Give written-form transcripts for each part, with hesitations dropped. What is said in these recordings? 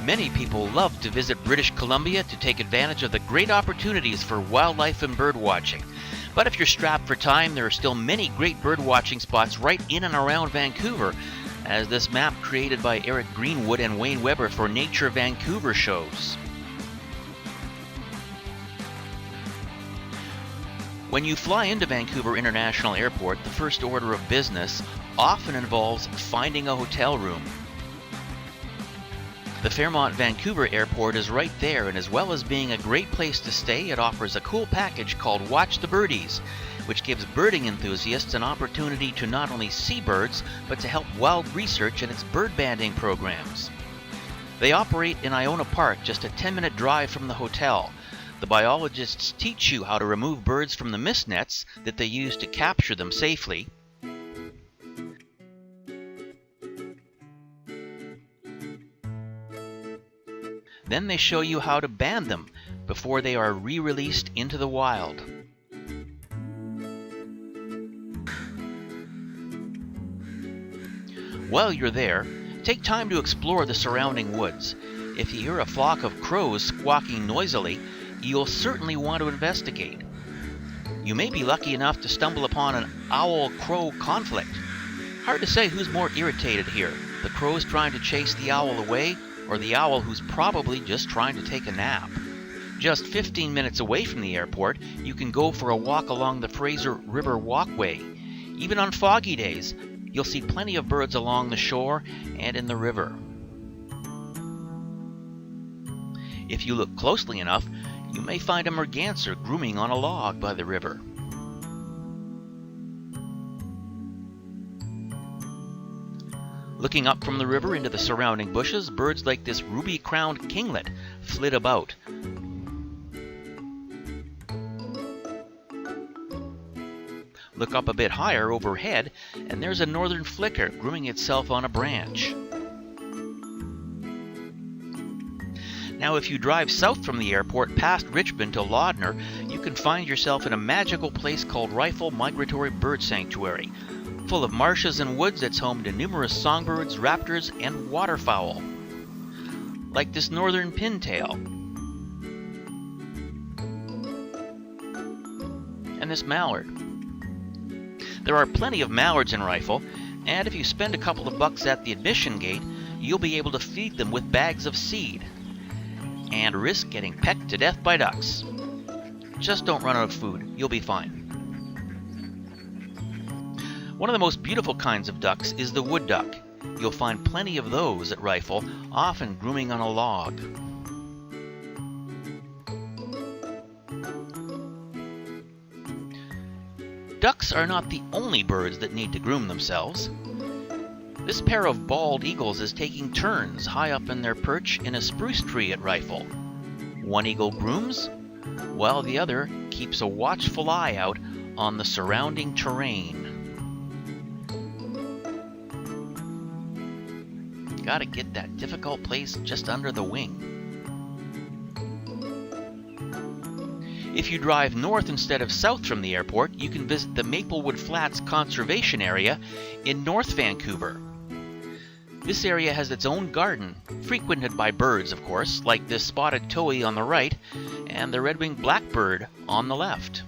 Many people love to visit British Columbia to take advantage of the great opportunities for wildlife and bird watching. But if you're strapped for time, there are still many great bird watching spots right in and around Vancouver, as this map created by Eric Greenwood and Wayne Weber for Nature Vancouver shows. When you fly into Vancouver International Airport, the first order of business often involves finding a hotel room. The Fairmont Vancouver Airport is right there, and as well as being a great place to stay, it offers a cool package called Watch the Birdies, which gives birding enthusiasts an opportunity to not only see birds, but to help wild research in its bird banding programs. They operate in Iona Park, just a 10-minute drive from the hotel. The biologists teach you how to remove birds from the mist nets that they use to capture them safely. Then they show you how to band them before they are re-released into the wild. While you're there, take time to explore the surrounding woods. If you hear a flock of crows squawking noisily, you'll certainly want to investigate. You may be lucky enough to stumble upon an owl-crow conflict. Hard to say who's more irritated here, the crows trying to chase the owl away, or the owl who's probably just trying to take a nap. Just 15 minutes away from the airport, you can go for a walk along the Fraser River Walkway. Even on foggy days, you'll see plenty of birds along the shore and in the river. If you look closely enough, you may find a merganser grooming on a log by the river. Looking up from the river into the surrounding bushes, birds like this ruby-crowned kinglet flit about. Look up a bit higher overhead, and there's a northern flicker grooming itself on a branch. Now, if you drive south from the airport past Richmond to Laudner, you can find yourself in a magical place called Rifle Migratory Bird Sanctuary. Full of marshes and woods, it's home to numerous songbirds, raptors, and waterfowl, like this northern pintail and this mallard. There are plenty of mallards in Rifle, and if you spend a couple of bucks at the admission gate, you'll be able to feed them with bags of seed and risk getting pecked to death by ducks. Just don't run out of food, you'll be fine. One of the most beautiful kinds of ducks is the wood duck. You'll find plenty of those at Rifle, often grooming on a log. Ducks are not the only birds that need to groom themselves. This pair of bald eagles is taking turns high up in their perch in a spruce tree at Rifle. One eagle grooms, while the other keeps a watchful eye out on the surrounding terrain. Gotta get that difficult place just under the wing. If you drive north instead of south from the airport, you can visit the Maplewood Flats Conservation Area in North Vancouver. This area has its own garden, frequented by birds, of course, like this spotted towhee on the right and the red-winged blackbird on the left.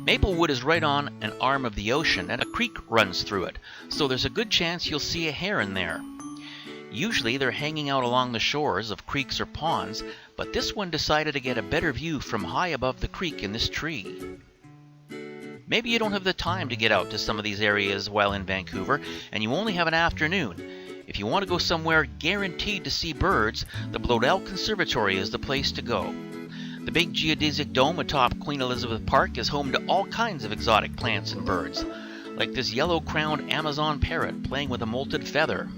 Maplewood is right on an arm of the ocean, and a creek runs through it, so there's a good chance you'll see a heron there. Usually they're hanging out along the shores of creeks or ponds, but this one decided to get a better view from high above the creek in this tree. Maybe you don't have the time to get out to some of these areas while in Vancouver, and you only have an afternoon. If you want to go somewhere guaranteed to see birds, the Bloedel Conservatory is the place to go. The big geodesic dome atop Queen Elizabeth Park is home to all kinds of exotic plants and birds, like this yellow-crowned Amazon parrot playing with a molted feather.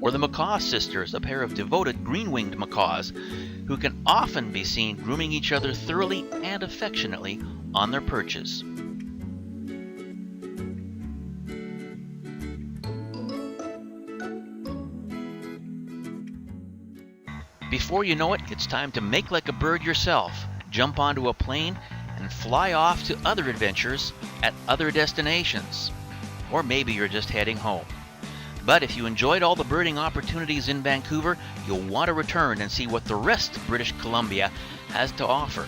Or the macaw sisters, a pair of devoted green-winged macaws who can often be seen grooming each other thoroughly and affectionately on their perches. Before you know it, it's time to make like a bird yourself, jump onto a plane, and fly off to other adventures at other destinations. or maybe you're just heading home. But if you enjoyed all the birding opportunities in Vancouver, you'll want to return and see what the rest of British Columbia has to offer.